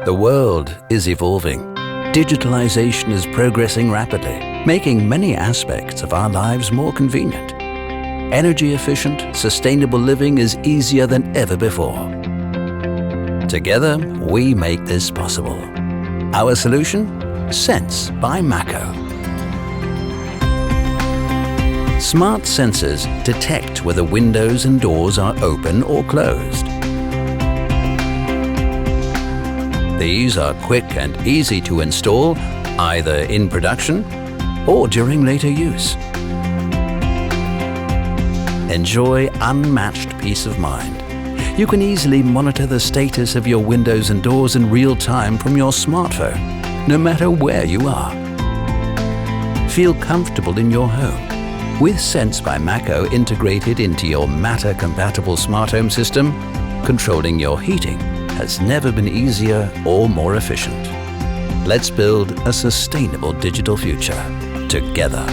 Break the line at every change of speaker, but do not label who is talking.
The world is evolving. Digitalization is progressing rapidly, making many aspects of our lives more convenient. Energy efficient, sustainable living is easier than ever before. Together, we make this possible. Our solution? Sense by MACO. Smart sensors detect whether windows and doors are open or closed. These are quick and easy to install, either in production or during later use. Enjoy unmatched peace of mind. You can easily monitor the status of your windows and doors in real time from your smartphone, no matter where you are. Feel comfortable in your home. With Sense by MACO integrated into your Matter-compatible smart home system, controlling your heating has never been easier or more efficient. Let's build a sustainable digital future together.